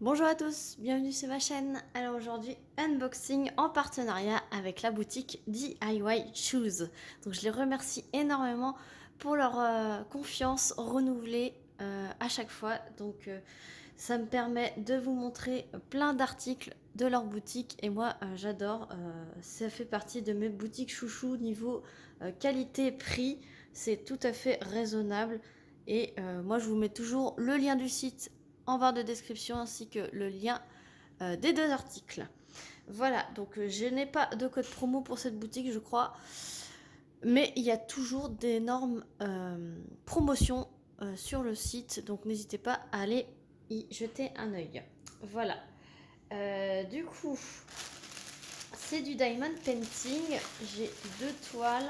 Bonjour à tous, bienvenue sur ma chaîne. Alors aujourd'hui, unboxing en partenariat avec la boutique DIY Shoes. Donc je les remercie énormément pour leur confiance renouvelée à chaque fois. Donc ça me permet de vous montrer plein d'articles de leur boutique et moi j'adore. Ça fait partie de mes boutiques chouchou niveau qualité-prix. C'est tout à fait raisonnable et moi je vous mets toujours le lien du site en barre de description ainsi que le lien des deux articles. Voilà, donc je n'ai pas de code promo pour cette boutique, je crois, mais il y a toujours d'énormes promotions sur le site, donc n'hésitez pas à aller y jeter un œil. Voilà. Du coup, c'est du diamond painting. J'ai 2 toiles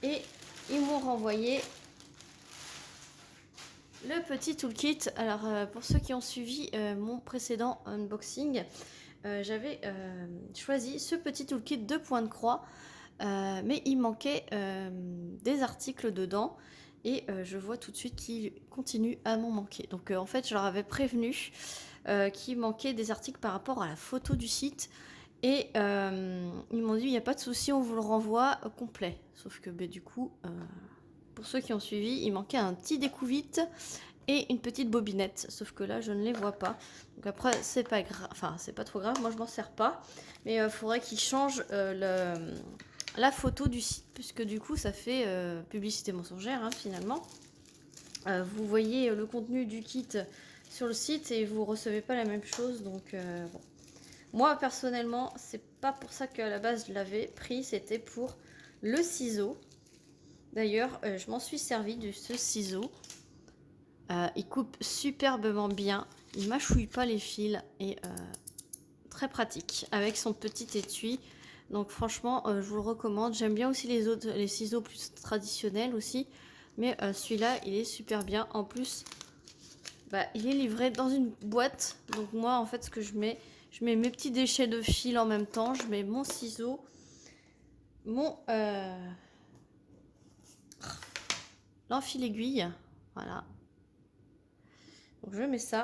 et ils m'ont renvoyé le petit toolkit. Alors pour ceux qui ont suivi mon précédent unboxing, j'avais choisi ce petit toolkit de point de croix, mais il manquait des articles dedans et je vois tout de suite qu'il continue à m'en manquer. Donc en fait je leur avais prévenu qu'il manquait des articles par rapport à la photo du site et ils m'ont dit il n'y a pas de souci, on vous le renvoie complet. Sauf que du coup, pour ceux qui ont suivi, il manquait un petit découvite et une petite bobinette, sauf que là je ne les vois pas. Donc après c'est pas grave, enfin c'est pas trop grave, moi je m'en sers pas, mais il faudrait qu'ils changent la photo du site, puisque du coup ça fait publicité mensongère hein, finalement. Vous voyez le contenu du kit sur le site et vous recevez pas la même chose, donc bon. Moi personnellement c'est pas pour ça qu'à la base je l'avais pris, c'était pour le ciseau. D'ailleurs je m'en suis servi de ce ciseau. Il coupe superbement bien, il mâchouille pas les fils et très pratique avec son petit étui. Donc franchement, je vous le recommande. J'aime bien aussi les ciseaux plus traditionnels aussi, mais celui-là, il est super bien. En plus, il est livré dans une boîte. Donc moi, en fait, ce que je mets mes petits déchets de fil en même temps. Je mets mon ciseau, mon l'enfil aiguille, voilà. Donc je mets ça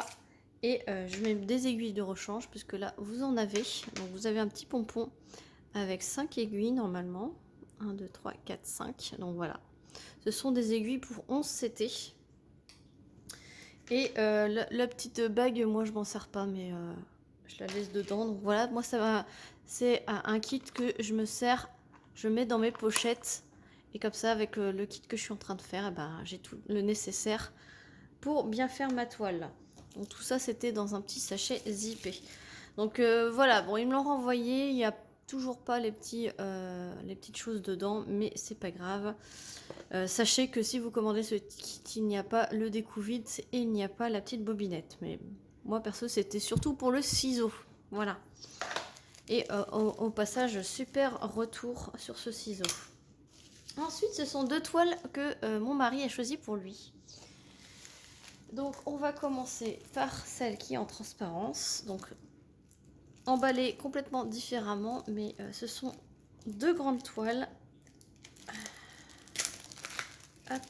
et je mets des aiguilles de rechange puisque là vous en avez. Donc vous avez un petit pompon avec 5 aiguilles normalement. 1, 2, 3, 4, 5. Donc voilà. Ce sont des aiguilles pour 11 CT. Et la petite bague, moi je m'en sers pas mais je la laisse dedans. Donc voilà, moi ça va. C'est un kit que je me sers, je mets dans mes pochettes. Et comme ça avec le kit que je suis en train de faire, j'ai tout le nécessaire pour bien faire ma toile. Donc tout ça c'était dans un petit sachet zippé. Donc voilà, bon ils me l'ont renvoyé, il n'y a toujours pas les petites choses dedans, mais c'est pas grave. Sachez que si vous commandez ce kit, il n'y a pas le découvite et il n'y a pas la petite bobinette. Mais moi perso c'était surtout pour le ciseau. Voilà. Et au passage, super retour sur ce ciseau. Ensuite, ce sont 2 toiles que mon mari a choisi pour lui. Donc on va commencer par celle qui est en transparence, donc emballée complètement différemment, mais ce sont 2 grandes toiles. Hop.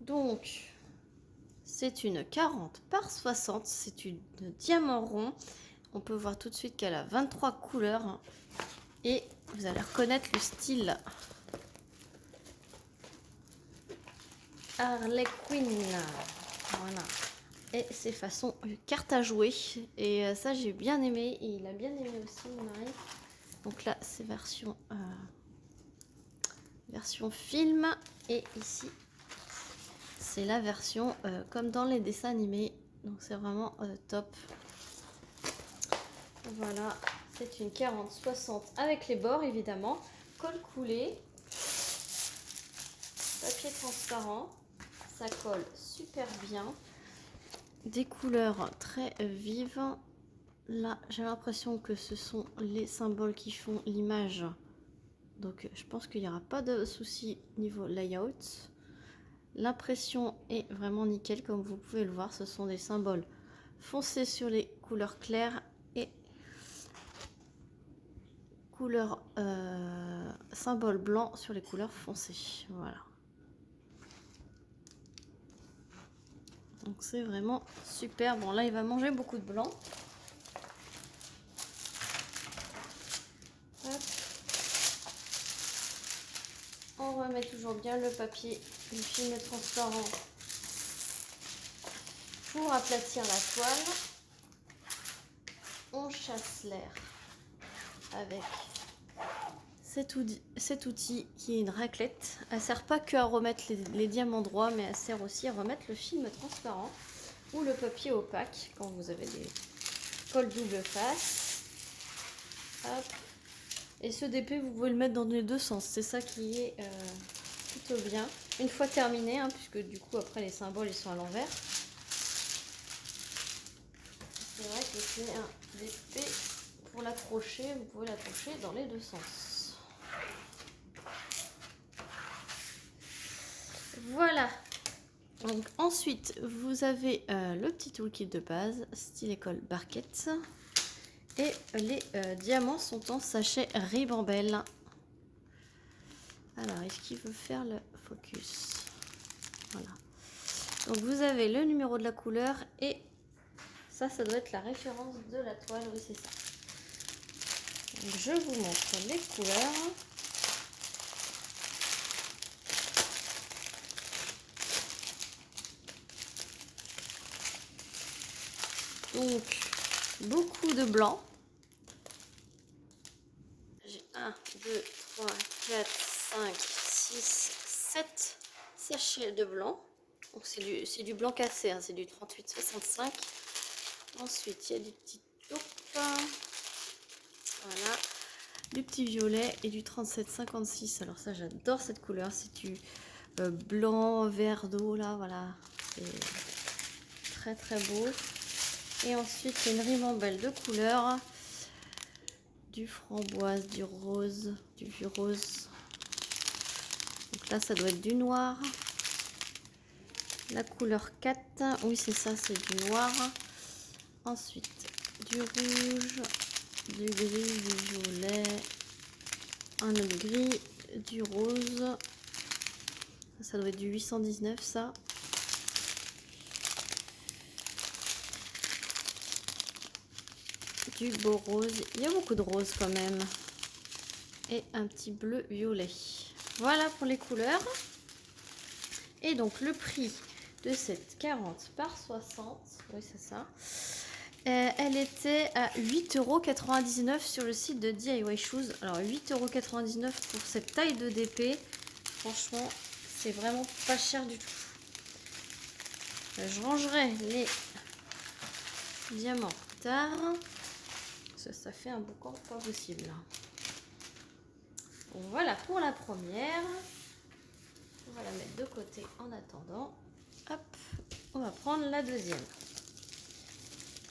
Donc c'est une 40 par 60, c'est une diamant rond. On peut voir tout de suite qu'elle a 23 couleurs et vous allez reconnaître le style. Harley Quinn, voilà. Et c'est façon carte à jouer. Et ça, j'ai bien aimé. Et il a bien aimé aussi, mon mari. Donc là, c'est version film. Et ici, c'est la version comme dans les dessins animés. Donc c'est vraiment top. Voilà, c'est une 40-60 avec les bords, évidemment. Colle coulé. Papier transparent. Ça colle super bien. Des couleurs très vives. Là, j'ai l'impression que ce sont les symboles qui font l'image. Donc, je pense qu'il n'y aura pas de souci niveau layout. L'impression est vraiment nickel, comme vous pouvez le voir. Ce sont des symboles foncés sur les couleurs claires et couleurs symboles blancs sur les couleurs foncées. Voilà. Donc c'est vraiment super. Bon là il va manger beaucoup de blanc. Hop. On remet toujours bien le papier du film transparent pour aplatir la toile. On chasse l'air avec cet outil qui est une raclette. Elle ne sert pas que à remettre les diamants droits, mais elle sert aussi à remettre le film transparent ou le papier opaque quand vous avez des cols double face. Hop. Et ce DP, vous pouvez le mettre dans les deux sens. C'est ça qui est plutôt bien. Une fois terminé, hein, puisque du coup après les symboles ils sont à l'envers. C'est vrai que c'est un DP pour l'accrocher, vous pouvez l'accrocher dans les deux sens. Voilà. Donc ensuite vous avez le petit toolkit de base, style école barquette. Et les diamants sont en sachet ribambelle. Alors, est-ce qu'il veut faire le focus? Voilà. Donc, vous avez le numéro de la couleur et ça doit être la référence de la toile. Oui, c'est ça. Donc, je vous montre les couleurs. Donc, beaucoup de blanc. J'ai 1, 2, 3, 4, 5, 6, 7 sachets de blanc. Donc c'est du blanc cassé, hein, c'est du 38-65. Ensuite, il y a des petits taupes. Voilà. Du petit violet et du 37-56. Alors ça, j'adore cette couleur. C'est du blanc, vert d'eau, là, voilà. C'est très très beau. Et ensuite, il y a une ribambelle de couleurs. Du framboise, du rose, du vieux rose. Donc là, ça doit être du noir. La couleur 4, oui c'est ça, c'est du noir. Ensuite, du rouge, du gris, du violet, un autre gris, du rose. Ça doit être du 819 ça. Du beau rose, il y a beaucoup de rose quand même. Et un petit bleu violet. Voilà pour les couleurs. Et donc le prix de cette 40 par 60, oui c'est ça, elle était à 8,99 € sur le site de DIY Shoes. Alors 8,99 € pour cette taille de DP, franchement c'est vraiment pas cher du tout. Je rangerai les diamants plus tard. Ça fait un boucan pas possible. Donc voilà pour la première. On va la mettre de côté en attendant. Hop, on va prendre la deuxième.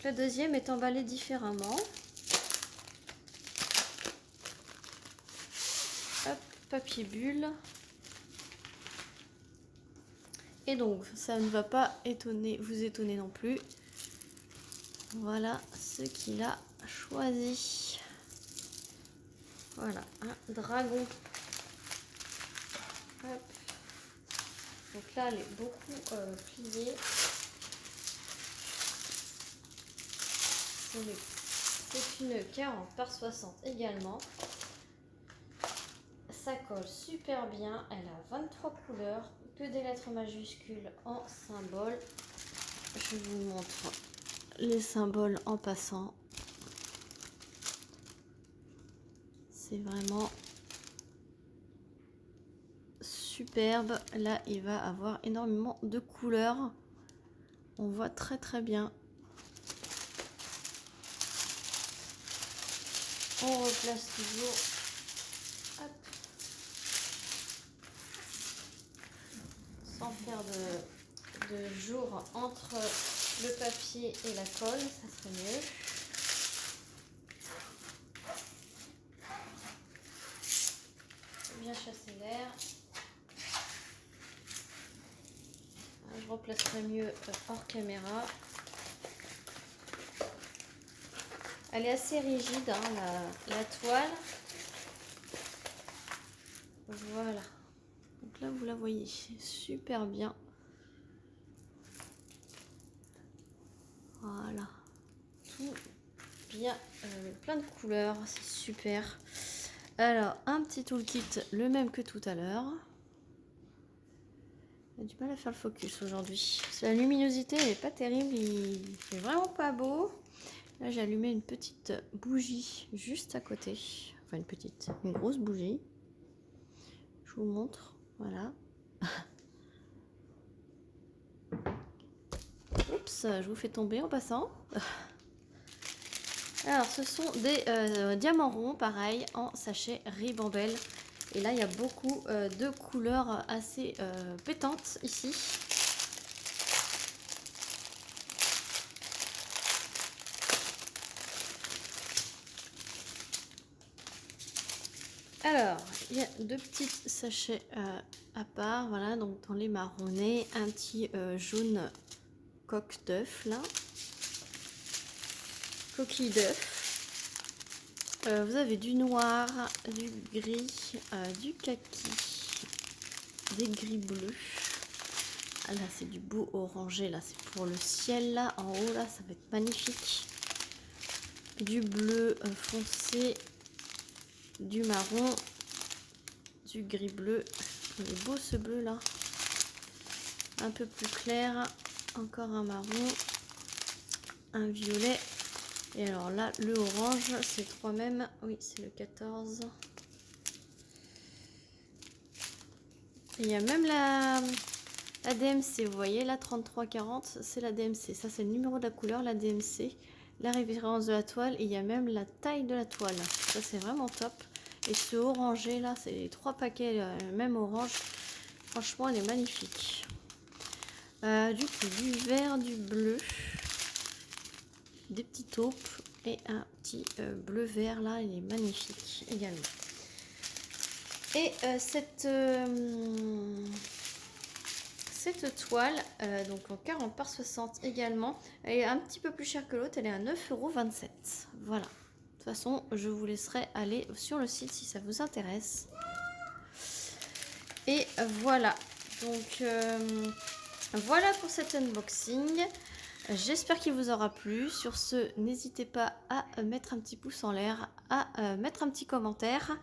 La deuxième est emballée différemment. Hop, papier bulle. Et donc, ça ne va pas vous étonner non plus. Voilà ce qu'il a choisi. Voilà, un dragon. Hop. Donc là, elle est beaucoup pliée. C'est une 40 par 60 également. Ça colle super bien. Elle a 23 couleurs, que des lettres majuscules en symboles. Je vous montre les symboles en passant. C'est vraiment superbe. Là, il va avoir énormément de couleurs. On voit très très bien. On replace toujours. Hop. Sans faire de jour entre le papier et la colle, ça serait mieux. Bien chasser l'air. Je replacerai mieux hors caméra. Elle est assez rigide, hein, la toile. Voilà. Donc là, vous la voyez super bien. Voilà. Tout bien, plein de couleurs, c'est super. Alors, un petit toolkit, le même que tout à l'heure. J'ai du mal à faire le focus aujourd'hui. La luminosité, elle est pas terrible, il fait vraiment pas beau. Là, j'ai allumé une petite bougie juste à côté. Enfin, une grosse bougie. Je vous montre, voilà. Oups, je vous fais tomber en passant. Alors, ce sont des diamants ronds, pareil, en sachet Ribambelle. Et là, il y a beaucoup de couleurs assez pétantes ici. Alors, il y a deux petits sachets à part, voilà, donc dans les marronnés, un petit jaune coque d'œuf, là, coquille d'œuf. Vous avez du noir, du gris, du kaki, des gris bleus. Ah, là, c'est du beau orangé, là, c'est pour le ciel, là, en haut, là, ça va être magnifique. Du bleu foncé, du marron, du gris bleu. Il est beau ce bleu là, un peu plus clair, encore un marron, un violet, et alors là le orange, c'est 3 mêmes, oui c'est le 14. Il y a même la DMC, vous voyez là 3340, c'est la DMC, ça c'est le numéro de la couleur, la DMC, la référence de la toile, et il y a même la taille de la toile, ça c'est vraiment top. Et ce orangé là, c'est les 3 paquets, même orange. Franchement, elle est magnifique. Du coup, du vert, du bleu, des petits taupes et un petit bleu vert là, il est magnifique également. Et cette toile, donc en 40 par 60 également, elle est un petit peu plus chère que l'autre, elle est à 9,27 €. Voilà. De toute façon, je vous laisserai aller sur le site si ça vous intéresse. Et voilà. Donc, voilà pour cet unboxing. J'espère qu'il vous aura plu. Sur ce, n'hésitez pas à mettre un petit pouce en l'air, à mettre un petit commentaire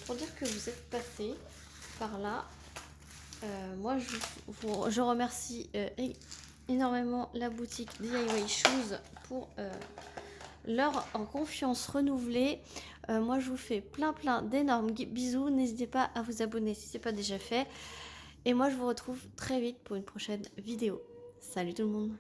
pour dire que vous êtes passé par là. Moi, je remercie énormément la boutique DIY Shoes pour leur confiance renouvelée. Moi je vous fais plein d'énormes bisous, n'hésitez pas à vous abonner si ce n'est pas déjà fait, et moi je vous retrouve très vite pour une prochaine vidéo. Salut tout le monde.